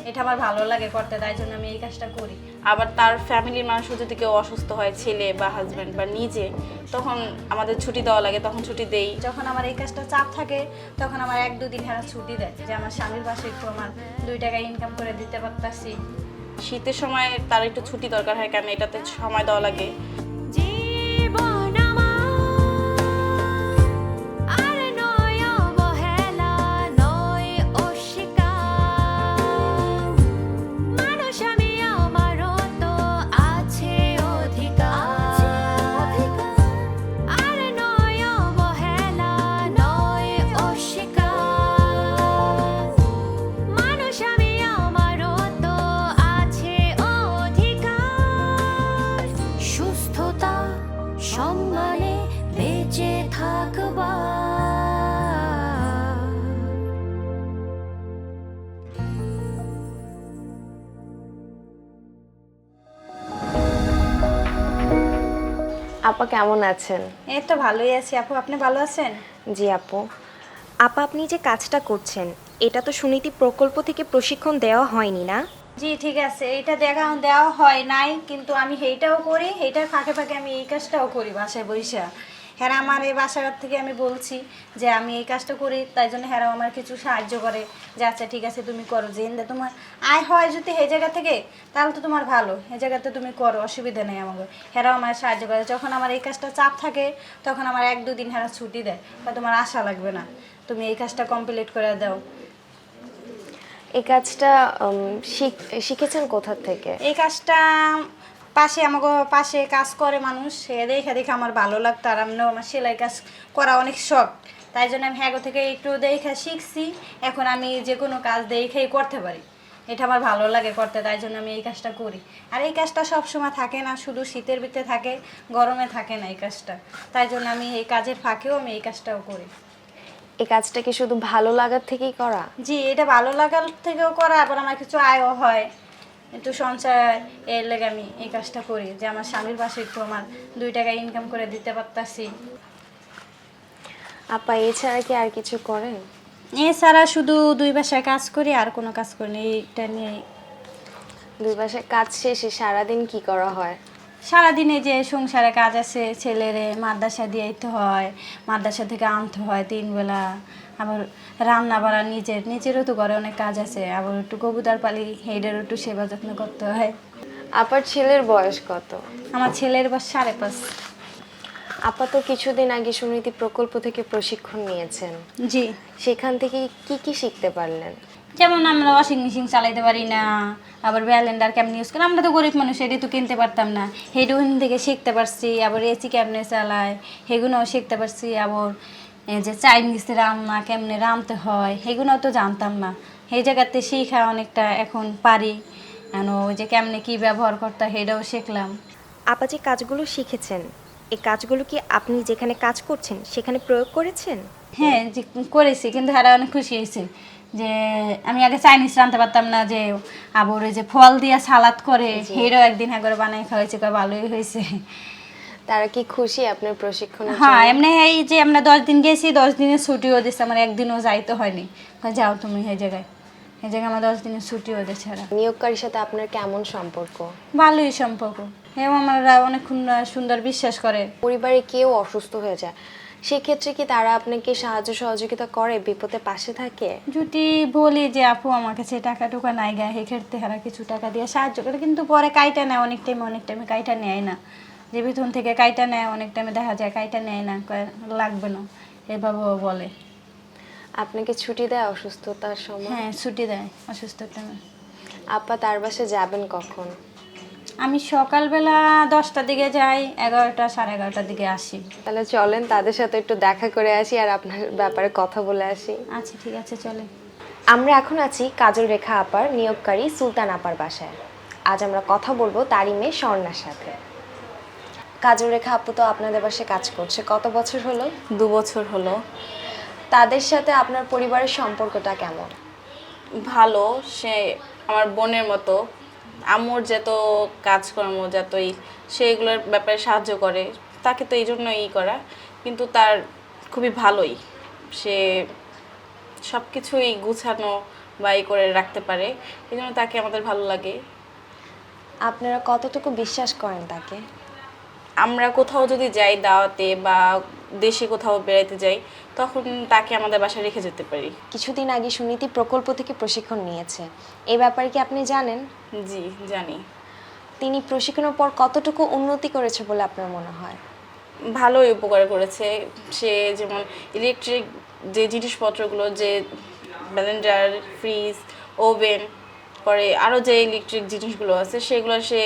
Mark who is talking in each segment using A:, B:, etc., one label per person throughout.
A: এটা আমার ভালো লাগে করতে, তাই জন্য আমি এই কাজটা করি।
B: আবার তার ফ্যামিলির মানুষও যদি কেউ অসুস্থ হয়, ছেলে বা হাজব্যান্ড বা নিজে, তখন আমাদের ছুটি দেওয়া লাগে, তখন ছুটি দেই।
A: যখন আমার এই কাজটা চাপ থাকে তখন আমার 1-2 দিন হেরা ছুটি দেয়, যে আমার স্বামীর পাশে একটু আমার 2 টাকা ইনকাম করে দিতে পারতাছি।
B: শীতের সময় তার একটু ছুটি দরকার হয়, কারণ এটাতে সময় দেওয়া লাগে।
C: জীবন আমার আর নয় অবহেলা, নয় অস্বীকার। মানুষ আমি, আমারও তো আছে অধিকার। আর নয় অবহেলা, নয় অস্বীকার। মানুষ আমি, আমারও তো আছে অধিকার। সুস্থতা সম্মানে বেঁচে থাকবার।
D: আপা কেমন আছেন?
A: এই তো ভালোই আছি আপু, আপনি ভালো আছেন?
D: জি আপু। আপা আপনি যে কাজটা করছেন এটা তো সুনীতি প্রকল্প থেকে প্রশিক্ষণ দেওয়া হয়নি না?
A: জি ঠিক আছে, এইটা দেওয়া হয় নাই, কিন্তু আমি এইটাও করি, এইটার ফাঁকে ফাঁকে আমি এই কাজটাও করি বাসায় বইসা। হ্যাঁ, আমার এই বাসার থেকে আমি বলছি যে আমি এই কাজটা করি, তাই জন্য হ্যাঁ আমার কিছু সাহায্য করে, যে আচ্ছা ঠিক আছে তুমি করো, যে তোমার আয় হয় যদি এই জায়গা থেকে তাহলে তো তোমার ভালো, এই জায়গাতে তুমি করো, অসুবিধা নেই আমাকে। হ্যাঁ আমার সাহায্য করে, যখন আমার এই কাজটা চাপ থাকে তখন আমার 1-2 দিন হ্যাঁ ছুটি দেয়, বা তোমার আশা লাগবে না, তুমি এই কাজটা কমপ্লিট করে দাও।
D: এই কাজটা শিখেছেন কোথা থেকে?
A: এই কাজটা পাশে আমাকে পাশে কাজ করে মানুষ, সে দেখে দেখে আমার ভালো লাগতো, আর আমিও আমার সেলাই কাজ করা অনেক শখ, তাই জন্য আমি হ্যাগো থেকে একটু দেখে শিখছি। এখন আমি যে কোনো কাজ দেখেই করতে পারি, এটা আমার ভালো লাগে করতে, তাই জন্য আমি এই কাজটা করি। আর এই কাজটা সব সময় থাকে না, শুধু শীতের ভিতরে থাকে, গরমে থাকে না এই কাজটা, তাই জন্য আমি এই কাজের ফাঁকেও আমি এই কাজটাও করি।
D: এই কাজটা কি শুধু ভালো লাগার থেকেই করা?
A: জি, এটা ভালো লাগার থেকেও করা, আবার আমার কিছু আয়ও হয়, একটু সঞ্চয়, এর লেগে আমি এই কাজটা করি, যে আমার স্বামীর পাশে একটু আমার 2 টাকা ইনকাম করে দিতে পারতাছি।
D: আপা এছাড়া কি আর কিছু করেন?
A: এছাড়া শুধু 2 বাসায় কাজ করি, আর কোনো কাজ করি না, এইটা নিয়ে।
D: 2 বাসায় কাজ শেষে সারাদিন কি করা হয়?
A: সারাদিনে যে সংসারে কাজ আছে, ছেলেরে মাদ্রাসা দিয়ে দিতে হয়, মাদ্রাসা থেকে আনতে হয় 3 বেলা, আবার রান্না বাড়া নিজেরও তো ঘরে অনেক কাজ আছে, আবার একটু কবুতর পালি, হেডের একটু সেবা যত্ন করতে হয়।
D: আপার ছেলের বয়স কত?
A: আমার ছেলের বয়স 5.5।
D: আপা তো কিছুদিন আগে সুনীতি প্রকল্প থেকে প্রশিক্ষণ নিয়েছেন,
A: জি,
D: সেখান থেকে কি কি শিখতে পারলেন?
A: যেমন আমরা ওয়াশিং মেশিন চালাইতে পারি না, আবার ব্যালেন্ডার কেমন ইউজ করি, আমরা তো গরিব মানুষ, এটি তো কিনতে পারতাম না, হেডুন থেকে শিখতে পারছি। আবার এসি কেমনে চালায় সেগুলোও শিখতে পারছি। আবার এই যে চাইনিজ রান্না কেমনে রাঁধতে হয় সেগুলোও তো জানতাম না, সেই জায়গাতে শিখা অনেকটা এখন পারি। ওই যে কেমনে কি ব্যবহার করতে হয় সেটাও শিখলাম।
D: আপা যে কাজগুলো শিখেছেন এই কাজগুলো কি আপনি যেখানে কাজ করছেন সেখানে প্রয়োগ করেছেন?
A: হ্যাঁ, যে করেছি, কিন্তু হ্যাঁ অনেক খুশি হয়েছে, যে আমি আগে চাইনিজ রাঁধতে পারতাম না, যে আবার ওই যে ফল দিয়া সালাদ করে সেটাও একদিন হ্যাঁ করে বানাই খাওয়াইছে, ভালোই হয়েছে।
D: তারা কি খুশি আপনার প্রশিক্ষণের
A: হ্যাঁ,
D: জন্য?
A: এমনি এই যে আমরা 10 দিন গেছি, 10 দিনের ছুটিও দিচ্ছে, আমার একদিনও যাইতে হয়নি, যাও তুমি এই জায়গায় আমার 10 দিনের ছুটিও দিচ্ছে।
D: নিয়োগকারীর সাথে আপনার কেমন সম্পর্ক?
A: ভালোই সম্পর্ক, এবং আমরা অনেক সুন্দর বিশ্বাস করে।
D: পরিবারে কেউ অসুস্থ হয়ে যায় সেক্ষেত্রে কি তারা আপনাকে সাহায্য সহযোগিতা করে, বিপদে পাশে থাকে?
A: যদি বলি যে আপু আমার কাছে টাকা টুকা নাই গায়ে, সেক্ষেত্রে হারা কিছু টাকা দিয়ে সাহায্য করে, কিন্তু পরে কাইটা নেয় অনেক টাইমে কাইটা নেয় না, যে বেতন থেকে কাইটা নেয়, অনেক টাইমে দেখা যায় কাইটা নেয় না, লাগবে না এভাবেও বলে।
D: আপনাকে ছুটি দেয় অসুস্থতার সময়?
A: হ্যাঁ, ছুটি দেয় অসুস্থ টাইমে।
D: আপা তার বাসায় যাবেন কখন?
A: আমি সকালবেলা 10টার দিকে যাই, 11টা 11:30টার দিকে আসি।
D: তাহলে চলেন তাদের সাথে একটু দেখা করে আসি আর আপনার ব্যাপারে কথা বলে আসি।
A: আচ্ছা ঠিক আছে, চলে।
D: আমরা এখন আছি কাজল রেখা আপার নিয়োগকারী সুলতান আপার বাসায়। আজ আমরা কথা বলবো তারই মেয়ে স্বর্ণার সাথে। কাজল রেখা আপু তো আপনাদের বাসায় কাজ করছে, কত বছর হলো?
B: 2 বছর হলো।
D: তাদের সাথে আপনার পরিবারের সম্পর্কটা কেমন?
B: ভালো, সে আমার বোনের মতো। আম্মুর যত কাজকর্ম যতই সেইগুলোর ব্যাপারে সাহায্য করে, তাকে তো এই জন্যই করা, কিন্তু তার খুবই ভালোই, সে সব কিছুই গুছানো বা এই করে রাখতে পারে, এই জন্য তাকে আমাদের ভালো লাগে।
D: আপনারা কতটুকু বিশ্বাস করেন তাকে?
B: আমরা কোথাও যদি যাই দাওয়াতে বা দেশে কোথাও বেড়াইতে যাই, তখন তাকে আমাদের বাসায় রেখে যেতে পারি।
D: কিছুদিন আগে সুনীতি প্রকল্প থেকে প্রশিক্ষণ নিয়েছে, এই ব্যাপারে কি আপনি জানেন?
B: জি জানি।
D: তিনি প্রশিক্ষণের পর কতটুকু উন্নতি করেছে বলে আপনার মনে হয়?
B: ভালোই উপকার করেছে। সে যেমন ইলেকট্রিক যে জিনিসপত্রগুলো, যে ব্লেন্ডার, ফ্রিজ, ওভেন, পরে আরও যে ইলেকট্রিক জিনিসগুলো আছে সেগুলো সে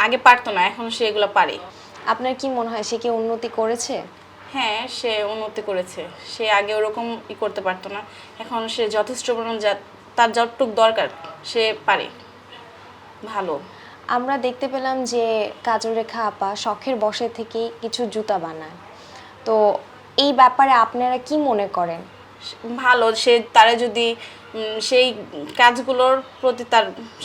B: আগে পারতো না, এখন সে এগুলো পারে।
D: আপনার কি মনে হয় সে কি উন্নতি করেছে?
B: হ্যাঁ, সে উন্নতি করেছে। সে আগে ওরকম করতে পারতো না, এখন সে যথেষ্ট পরিমাণ তার যতটুক দরকার সে পারে। ভালো।
D: আমরা দেখতে পেলাম যে কাজল রেখা আপা শখের বসে থেকেই কিছু জুতা বানায়, তো এই ব্যাপারে আপনারা কি মনে করেন?
B: ভালো। সে তারা যদি সেই কাজগুলোর প্রতি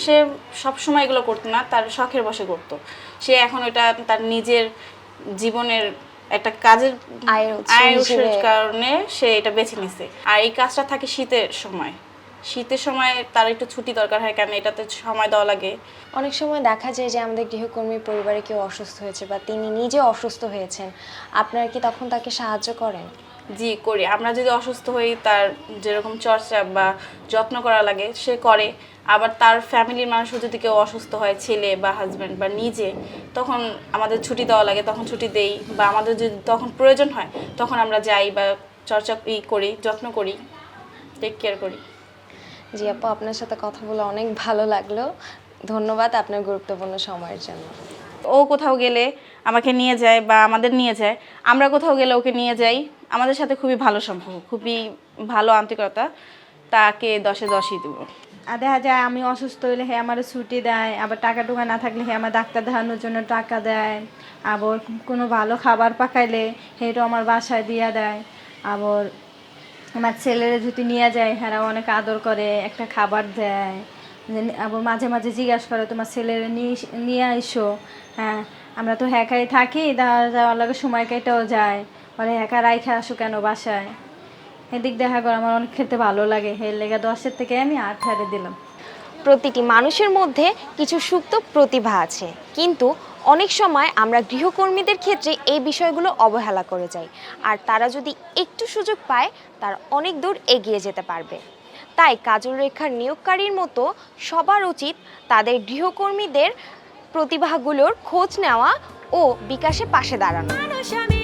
B: সে সবসময় এগুলো করতো না, তার শখের বশে করতো। সে এখন এটা তার নিজের জীবনের একটা কাজের
D: আয়ের উৎস
B: উৎসের
D: হিসেবে।
B: কারণে সে এটা বেছে নিছে। আর এই কাজটা থাকে শীতের সময় তার একটু ছুটি দরকার হয়, কারণ এটাতে সময় দেওয়া লাগে।
D: অনেক সময় দেখা যায় যে আমাদের গৃহকর্মীর পরিবারে কেউ অসুস্থ হয়েছে বা তিনি নিজে অসুস্থ হয়েছেন, আপনারা কি তখন তাকে সাহায্য করেন?
B: জি করি। আমরা যদি অসুস্থ হই, তার যেরকম চর্চা বা যত্ন করা লাগে সে করে। আবার তার ফ্যামিলির মানুষও যদি কেউ অসুস্থ হয়, ছেলে বা হাজব্যান্ড বা নিজে, তখন আমাদের ছুটি দেওয়া লাগে, তখন ছুটি দেই। বা আমাদের যদি তখন প্রয়োজন হয় তখন আমরা যাই বা চর্চা করি, যত্ন করি, টেক কেয়ার করি।
D: জি আপু, আপনার সাথে কথা বলে অনেক ভালো লাগলো। ধন্যবাদ আপনার গুরুত্বপূর্ণ সময়ের জন্য।
B: ও কোথাও গেলে আমাকে নিয়ে যায় বা আমাদের নিয়ে যায়, আমরা কোথাও গেলে ওকে নিয়ে যাই। আমাদের সাথে খুবই ভালো সম্পর্ক, খুবই ভালো আন্তরিকতা। তাকে 10-এ 10ই দেবো।
A: আর দেখা যায় আমি অসুস্থ হইলে হে আমার ছুটি দেয়, আবার টাকা টুকা না থাকলে হে আমার ডাক্তার দেখানোর জন্য টাকা দেয়। আবার কোনো ভালো খাবার পাকাইলে সেটাও আমার বাসায় দিয়া দেয়। আবার আমার ছেলেরা যদি নিয়ে যায় হ্যাঁ অনেক আদর করে, একটা খাবার দেয়। আবার মাঝে মাঝে জিজ্ঞাসা করে তোমার ছেলেরা নিয়ে আইসো। হ্যাঁ, আমরা তো একাই থাকি, যাওয়ার লাগে সময় কেটেও যায়, বলে একা রাইখে আসো কেন বাসায়। এদিক দেখা করে আমার অনেক খেতে ভালো লাগে, এর লেগে 10-এর থেকে আমি 8 হারে দিলাম।
D: প্রতিটি মানুষের মধ্যে কিছু সুপ্ত প্রতিভা আছে, কিন্তু অনেক সময় আমরা গৃহকর্মীদের ক্ষেত্রে এই বিষয়গুলো অবহেলা করে যাই, আর তারা যদি একটু সুযোগ পায় তারা অনেক দূর এগিয়ে যেতে পারবে। তাই কাজল রেখার নিয়োগকারীর মতো সবার উচিত তাদের গৃহকর্মীদের প্রতিভাগুলোর খোঁজ নেওয়া ও বিকাশে পাশে দাঁড়ানো।
C: মানুষ আমি